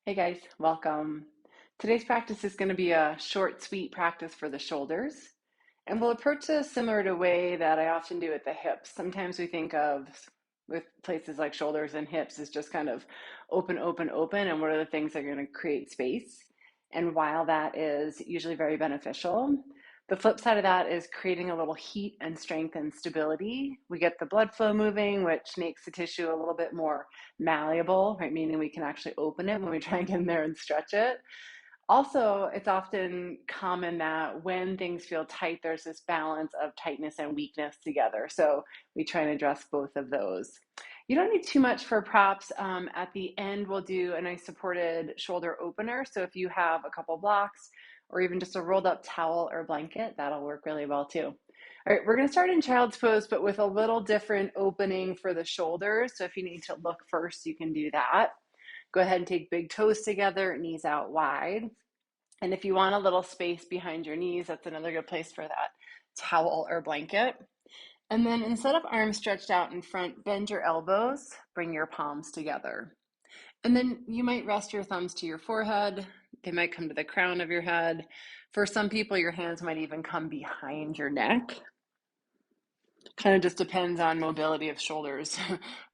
Hey guys, welcome. Today's practice is going to be a short, sweet practice for the shoulders. And we'll approach this similar to a way that I often do with the hips. Sometimes we think of with places like shoulders and hips as just kind of open, open, open, and what are the things that are going to create space. And while that is usually very beneficial, the flip side of that is creating a little heat and strength and stability. We get the blood flow moving, which makes the tissue a little bit more malleable, right? Meaning we can actually open it when we try and get in there and stretch it. Also, it's often common that when things feel tight, there's this balance of tightness and weakness together. So we try and address both of those. You don't need too much for props. At the end, we'll do a nice supported shoulder opener. So if you have a couple blocks or even just a rolled up towel or blanket, that'll work really well too. All right, we're going to start in child's pose, but with a little different opening for the shoulders. So if you need to look first, you can do that. Go ahead and take big toes together, knees out wide. And if you want a little space behind your knees, that's another good place for that towel or blanket. And then instead of arms stretched out in front, bend your elbows, bring your palms together. And then you might rest your thumbs to your forehead. They might come to the crown of your head. For some people, your hands might even come behind your neck. Kind of just depends on mobility of shoulders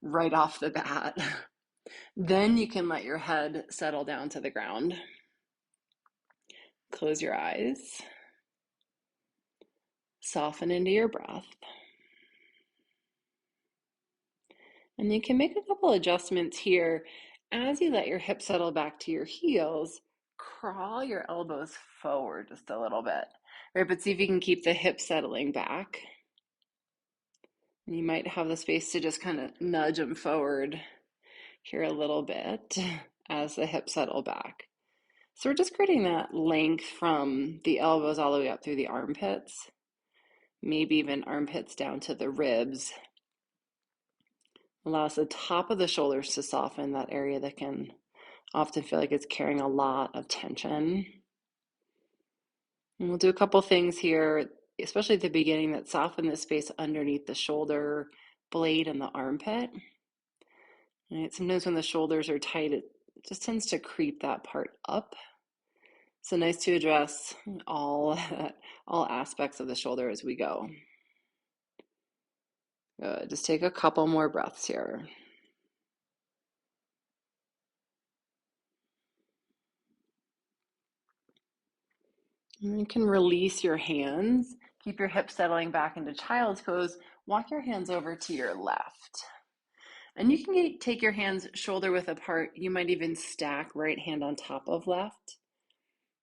right off the bat. Then you can let your head settle down to the ground. Close your eyes. Soften into your breath. And you can make a couple adjustments here. As you let your hips settle back to your heels, crawl your elbows forward just a little bit. Right, but see if you can keep the hips settling back. And you might have the space to just kind of nudge them forward here a little bit as the hips settle back. So we're just creating that length from the elbows all the way up through the armpits, maybe even armpits down to the ribs. Allows the top of the shoulders to soften, that area that can often feel like it's carrying a lot of tension. And we'll do a couple things here, especially at the beginning, that soften the space underneath the shoulder blade and the armpit. Right? Sometimes when the shoulders are tight, it just tends to creep that part up. So nice to address all aspects of the shoulder as we go. Good. Just take a couple more breaths here. And you can release your hands. Keep your hips settling back into child's pose. Walk your hands over to your left. And you can take your hands shoulder width apart. You might even stack right hand on top of left.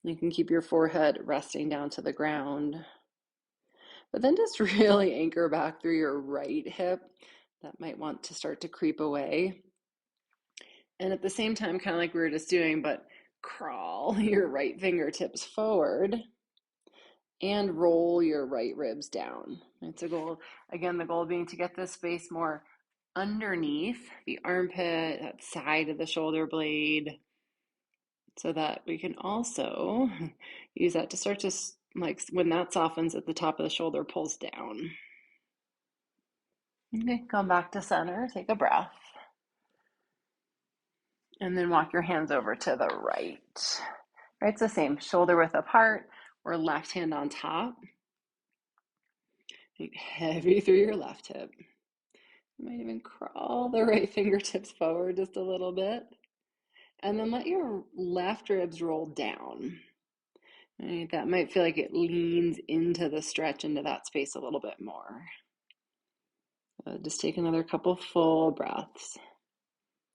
You can keep your forehead resting down to the ground. But then just really anchor back through your right hip. That might want to start to creep away. And at the same time, kind of like we were just doing, but crawl your right fingertips forward and roll your right ribs down. It's a goal, again, the goal being to get this space more underneath the armpit, that side of the shoulder blade, so that we can also use that to start to, like when that softens at the top of the shoulder, pulls down. Okay, come back to center, take a breath. And then walk your hands over to the right. Right, it's the same, shoulder width apart or left hand on top. Heavy through your left hip. You might even crawl the right fingertips forward just a little bit. And then let your left ribs roll down. Right, that might feel like it leans into the stretch into that space a little bit more. Just take another couple full breaths.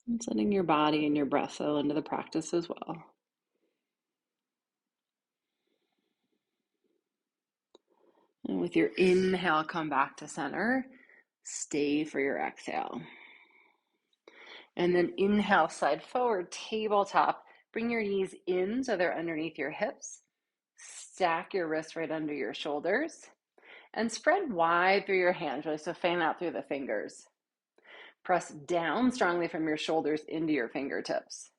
And letting your body and your breath settle into the practice as well. And with your inhale, come back to center. Stay for your exhale. And then inhale, side forward, tabletop. Bring your knees in so they're underneath your hips. Stack your wrists right under your shoulders. And spread wide through your hands, really, so fan out through the fingers. Press down strongly from your shoulders into your fingertips.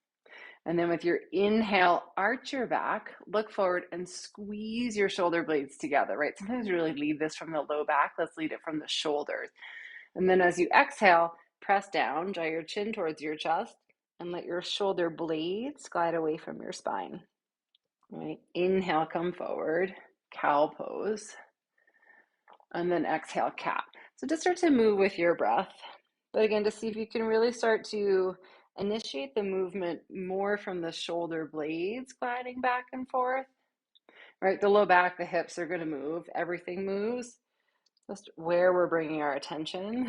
And then with your inhale, arch your back, look forward, and squeeze your shoulder blades together, right? Sometimes we really lead this from the low back. Let's lead it from the shoulders. And then as you exhale, press down, draw your chin towards your chest, and let your shoulder blades glide away from your spine. Right? Inhale, come forward, cow pose, and then exhale, cat. So just start to move with your breath. But again, to see if you can really start to initiate the movement more from the shoulder blades gliding back and forth. Right? The low back, the hips are going to move. Everything moves. Just where we're bringing our attention.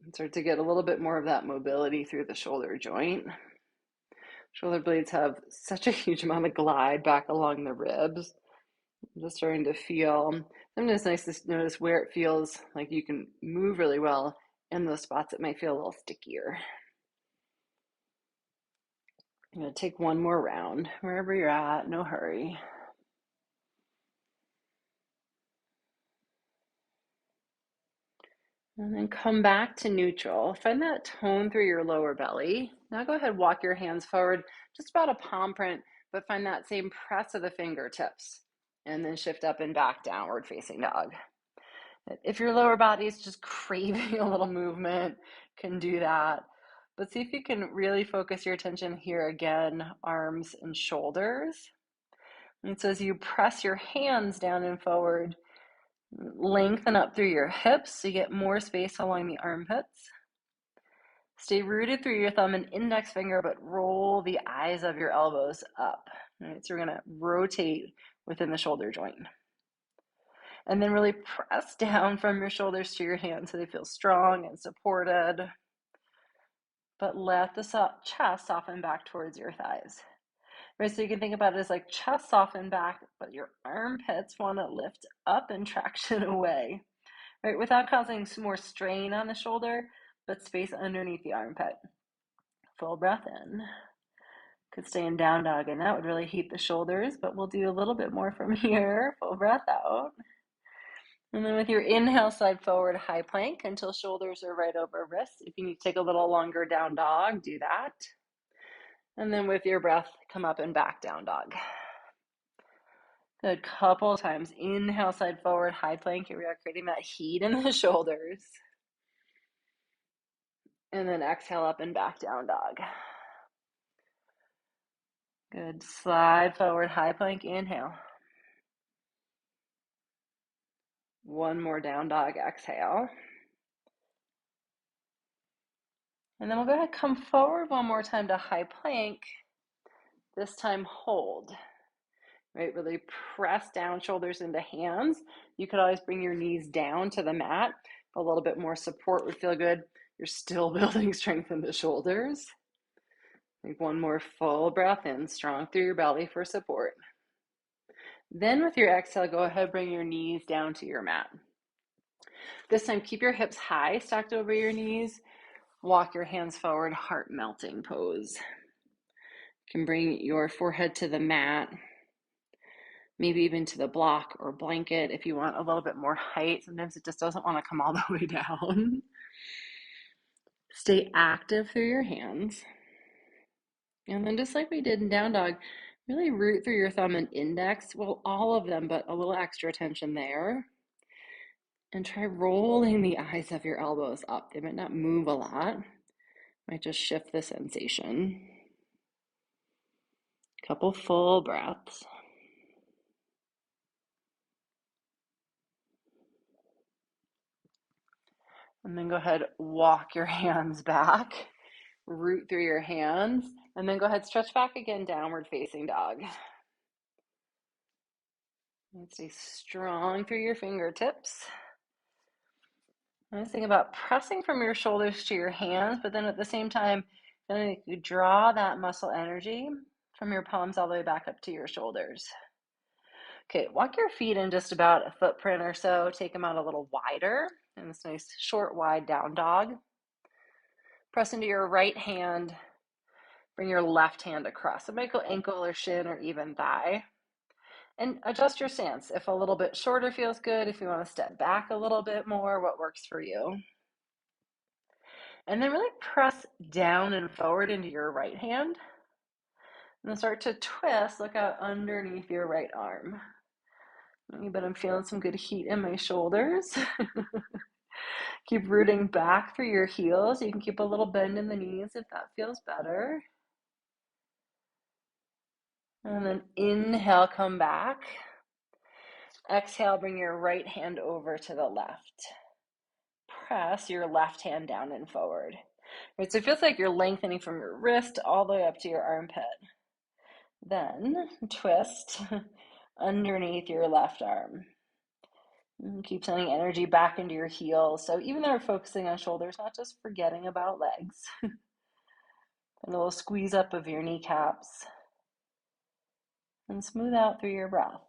And start to get a little bit more of that mobility through the shoulder joint. Shoulder blades have such a huge amount of glide back along the ribs. I'm just starting to feel, sometimes it's nice to notice where it feels like you can move really well in those spots that might feel a little stickier. I'm going to take one more round, wherever you're at, no hurry. And then come back to neutral. Find that tone through your lower belly. Now go ahead, walk your hands forward, just about a palm print, but find that same press of the fingertips. And then shift up and back, downward facing dog. If your lower body is just craving a little movement, can do that. But see if you can really focus your attention here again, arms and shoulders. And so as you press your hands down and forward, lengthen up through your hips so you get more space along the armpits. Stay rooted through your thumb and index finger, but roll the eyes of your elbows up. Right, so we're going to rotate within the shoulder joint. And then really press down from your shoulders to your hands so they feel strong and supported. But let the chest soften back towards your thighs. Right, so you can think about it as like chest soften back, but your armpits want to lift up and traction away. Right, without causing some more strain on the shoulder, but space underneath the armpit. Full breath in. Could stay in down dog, and that would really heat the shoulders, but we'll do a little bit more from here. Full breath out. And then with your inhale, slide forward, high plank until shoulders are right over wrists. If you need to take a little longer down dog, do that. And then with your breath, come up and back down dog. Good, couple times. Inhale, slide forward, high plank. Here we are, creating that heat in the shoulders. And then exhale up and back down dog. Good, slide forward, high plank, inhale. One more down dog, exhale. And then we'll go ahead, come forward one more time to high plank. This time hold. Right, really press down, shoulders into hands. You could always bring your knees down to the mat. A little bit more support would feel good. You're still building strength in the shoulders. Take one more full breath in, strong through your belly for support. Then with your exhale, go ahead, bring your knees down to your mat. This time, keep your hips high, stacked over your knees. Walk your hands forward, heart melting pose. You can bring your forehead to the mat, maybe even to the block or blanket if you want a little bit more height. Sometimes it just doesn't want to come all the way down. Stay active through your hands. And then just like we did in down dog, really root through your thumb and index. Well, all of them, but a little extra attention there. And try rolling the eyes of your elbows up. They might not move a lot. Might just shift the sensation. Couple full breaths. And then go ahead, walk your hands back, root through your hands, and then go ahead, stretch back again, downward facing dog. And stay strong through your fingertips. Nice thing about pressing from your shoulders to your hands, but then at the same time, you draw that muscle energy from your palms all the way back up to your shoulders. Okay, walk your feet in just about a footprint or so. Take them out a little wider in this nice short, wide down dog. Press into your right hand. Bring your left hand across. It might go ankle or shin or even thigh. And adjust your stance. If a little bit shorter feels good, if you want to step back a little bit more, what works for you. And then really press down and forward into your right hand. And then start to twist. Look out underneath your right arm. But I'm feeling some good heat in my shoulders. Keep rooting back through your heels. You can keep a little bend in the knees if that feels better. And then inhale, come back. Exhale, bring your right hand over to the left. Press your left hand down and forward. Right, so it feels like you're lengthening from your wrist all the way up to your armpit. Then twist underneath your left arm. And keep sending energy back into your heels. So even though we're focusing on shoulders, not just forgetting about legs. And a little squeeze up of your kneecaps. And smooth out through your breath.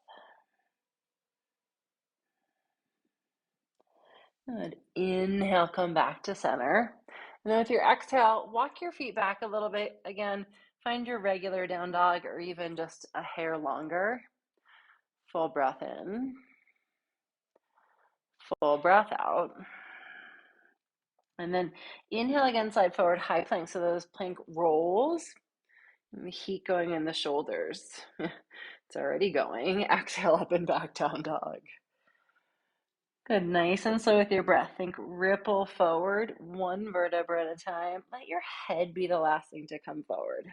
Good. Inhale, come back to center. And then with your exhale, walk your feet back a little bit. Again, find your regular down dog or even just a hair longer. Full breath in. Full breath out. And then inhale again, side forward, high plank. So those plank rolls. And the heat going in the shoulders. It's already going. Exhale up and back, down dog. Good, nice and slow with your breath. Think ripple forward, one vertebra at a time. Let your head be the last thing to come forward.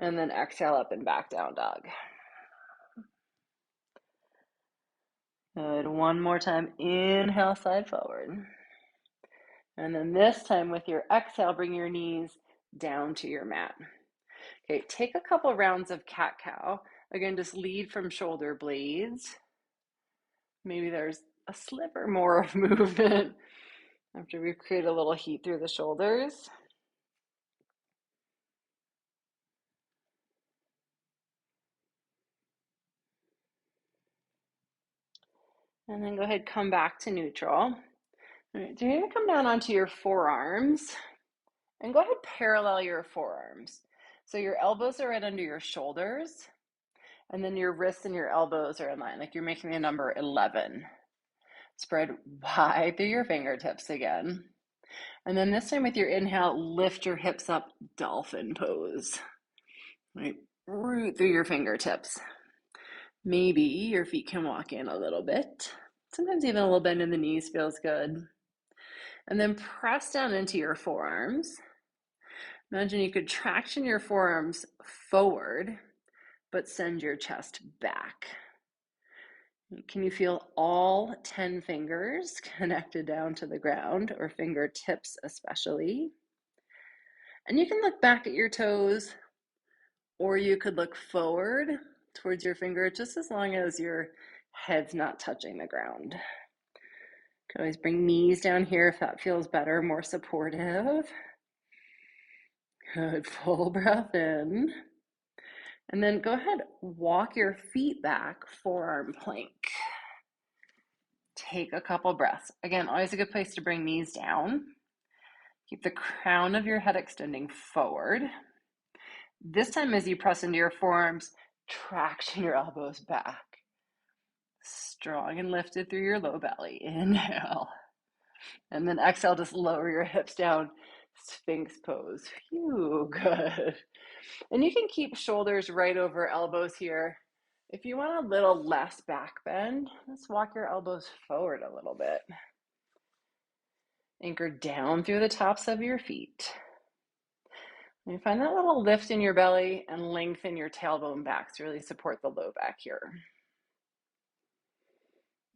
And then exhale up and back, down dog. Good, one more time. Inhale, side forward. And then this time with your exhale, bring your knees down to your mat. Okay, take a couple rounds of cat-cow. Again, just lead from shoulder blades. Maybe there's a sliver more of movement after we've created a little heat through the shoulders. And then go ahead, come back to neutral. All right, so you're gonna come down onto your forearms and go ahead, parallel your forearms. So your elbows are right under your shoulders and then your wrists and your elbows are in line, like you're making the number 11. Spread wide through your fingertips again. And then this time with your inhale, lift your hips up, dolphin pose. Right, root through your fingertips. Maybe your feet can walk in a little bit. Sometimes even a little bend in the knees feels good. And then press down into your forearms. Imagine you could traction your forearms forward, but send your chest back. Can you feel all 10 fingers connected down to the ground, or fingertips especially? And you can look back at your toes, or you could look forward towards your finger, just as long as your head's not touching the ground. You can always bring knees down here if that feels better, more supportive. Good, full breath in. And then go ahead, walk your feet back, forearm plank. Take a couple breaths. Again, always a good place to bring knees down. Keep the crown of your head extending forward. This time as you press into your forearms, traction your elbows back. Strong and lifted through your low belly. Inhale. And then exhale, just lower your hips down. Sphinx pose. Phew, good. And you can keep shoulders right over elbows here. If you want a little less back bend, just walk your elbows forward a little bit. Anchor down through the tops of your feet. And find that little lift in your belly and lengthen your tailbone back to really support the low back here.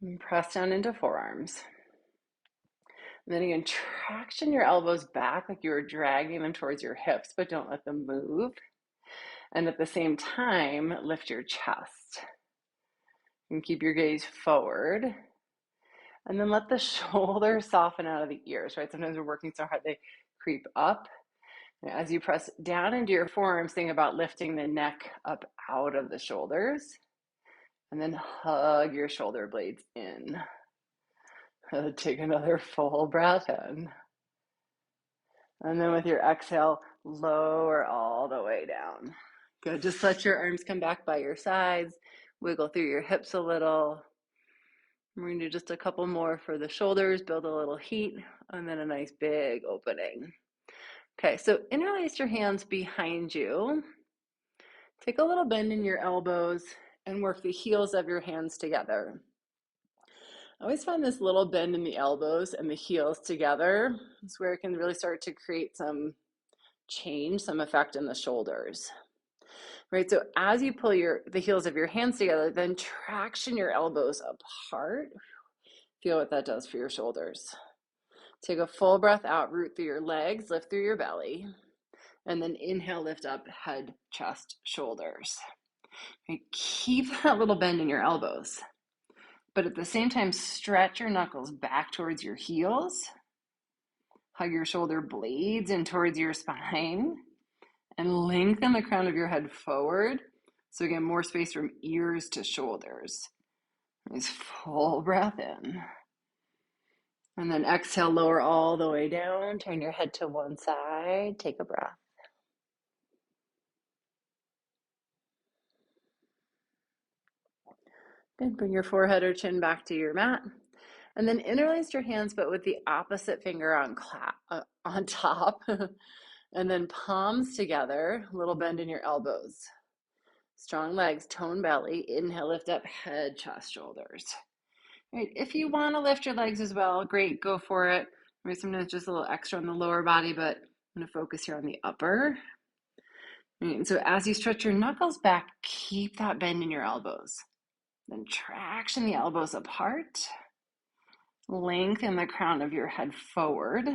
And press down into forearms. And then again, traction your elbows back like you are dragging them towards your hips, but don't let them move. And at the same time, lift your chest. And keep your gaze forward. And then let the shoulders soften out of the ears, right? Sometimes we're working so hard, they creep up. And as you press down into your forearms, think about lifting the neck up out of the shoulders. And then hug your shoulder blades in. Take another full breath in. And then with your exhale, lower all the way down. Good, just let your arms come back by your sides. Wiggle through your hips a little. We're gonna do just a couple more for the shoulders, build a little heat, and then a nice big opening. Okay, so interlace your hands behind you. Take a little bend in your elbows and work the heels of your hands together. I always find this little bend in the elbows and the heels together is where it can really start to create some change, some effect in the shoulders. Right, so as you pull the heels of your hands together, then traction your elbows apart. Feel what that does for your shoulders. Take a full breath out, root through your legs, lift through your belly, and then inhale, lift up, head, chest, shoulders. Right, keep that little bend in your elbows, but at the same time, stretch your knuckles back towards your heels, hug your shoulder blades in towards your spine, and lengthen the crown of your head forward. So again, more space from ears to shoulders. Nice full breath in. And then exhale, lower all the way down. Turn your head to one side. Take a breath. Good. Bring your forehead or chin back to your mat. And then interlace your hands, but with the opposite finger on top. And then palms together, little bend in your elbows. Strong legs, tone belly. Inhale, lift up, head, chest, shoulders. Right. If you want to lift your legs as well, great, go for it. Right, sometimes just a little extra on the lower body, but I'm going to focus here on the upper. Right, and so as you stretch your knuckles back, keep that bend in your elbows. Then traction the elbows apart. Lengthen the crown of your head forward.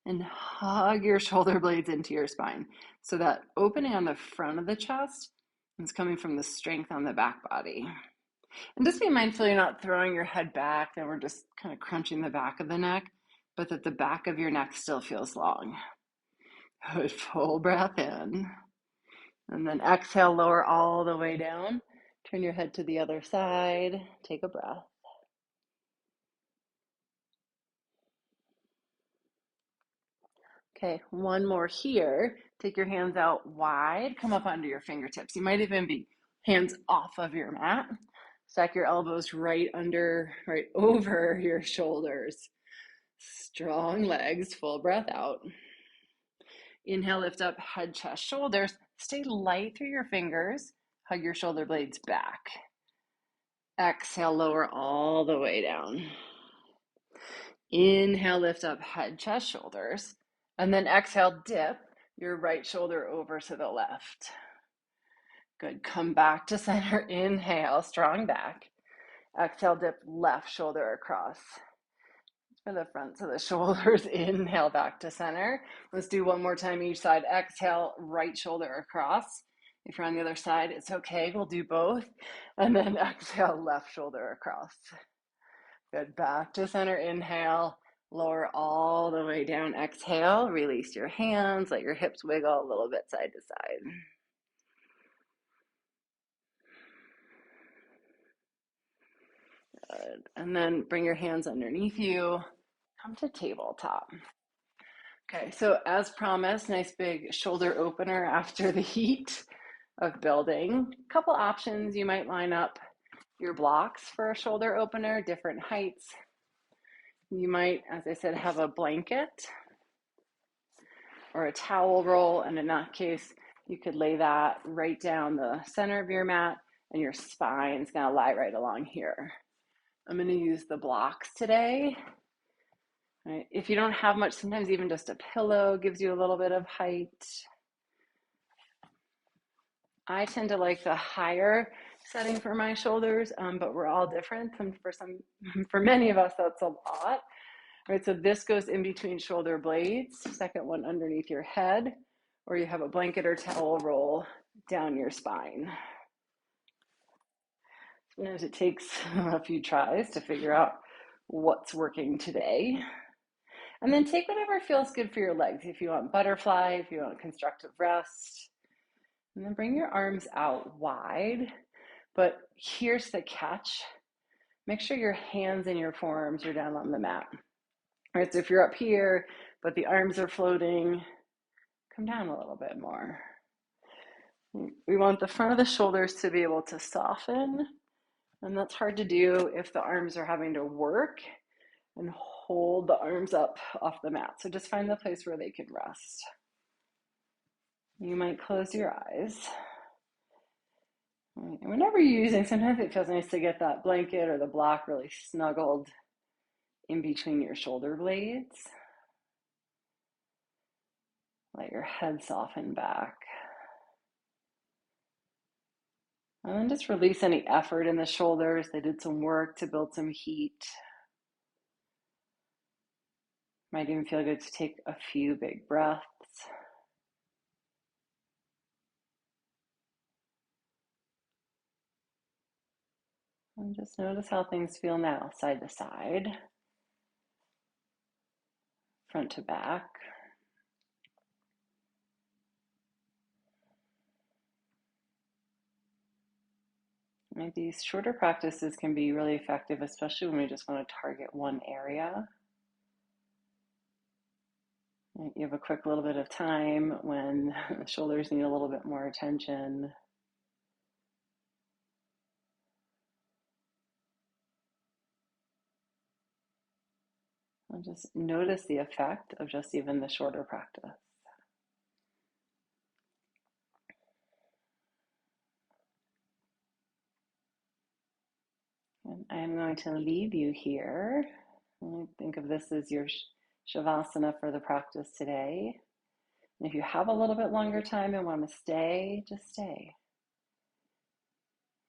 And hug your shoulder blades into your spine. So that opening on the front of the chest is coming from the strength on the back body. And just be mindful you're not throwing your head back and we're just kind of crunching the back of the neck, but that the back of your neck still feels long. Good, full breath in. And then exhale, lower all the way down. Turn your head to the other side. Take a breath. Okay, one more here. Take your hands out wide. Come up onto your fingertips. You might even be hands off of your mat. Stack your elbows right over your shoulders. Strong legs, full breath out. Inhale, lift up, head, chest, shoulders. Stay light through your fingers. Hug your shoulder blades back. Exhale, lower all the way down. Inhale, lift up, head, chest, shoulders. And then exhale, dip your right shoulder over to the left. Good. Come back to center. Inhale, strong back. Exhale, dip left shoulder across. For the fronts of the shoulders, inhale back to center. Let's do one more time each side. Exhale, right shoulder across. If you're on the other side, it's okay. We'll do both. And then exhale, left shoulder across. Good. Back to center. Inhale. Lower all the way down. Exhale. Release your hands. Let your hips wiggle a little bit side to side. Good. And then bring your hands underneath you. Come to tabletop. Okay, so as promised, nice big shoulder opener after the heat of building. A couple options. You might line up your blocks for a shoulder opener, different heights. You might, as I said, have a blanket or a towel roll, and in that case, you could lay that right down the center of your mat, and your spine's gonna lie right along here. I'm gonna use the blocks today. Right. If you don't have much, sometimes even just a pillow gives you a little bit of height. I tend to like the higher setting for my shoulders, but we're all different. For many of us, that's a lot. Right, so this goes in between shoulder blades, second one underneath your head, or you have a blanket or towel roll down your spine. Sometimes it takes a few tries to figure out what's working today. And then take whatever feels good for your legs. If you want butterfly, if you want constructive rest, and then bring your arms out wide. But here's the catch. Make sure your hands and your forearms are down on the mat. All right, so if you're up here, but the arms are floating, come down a little bit more. We want the front of the shoulders to be able to soften, and that's hard to do if the arms are having to work and hold the arms up off the mat. So just find the place where they can rest. You might close your eyes. Right. And whenever you're using, sometimes it feels nice to get that blanket or the block really snuggled in between your shoulder blades. Let your head soften back. And then just release any effort in the shoulders. They did some work to build some heat. Might even feel good to take a few big breaths. And just notice how things feel now, side to side, front to back. And these shorter practices can be really effective, especially when we just want to target one area. You have a quick little bit of time when the shoulders need a little bit more attention. And just notice the effect of just even the shorter practice. And I am going to leave you here. Think of this as your Shavasana for the practice today. And if you have a little bit longer time and want to stay, just stay.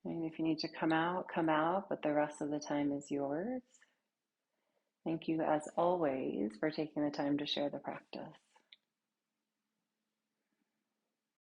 And if you need to come out, but the rest of the time is yours. Thank you, as always, for taking the time to share the practice.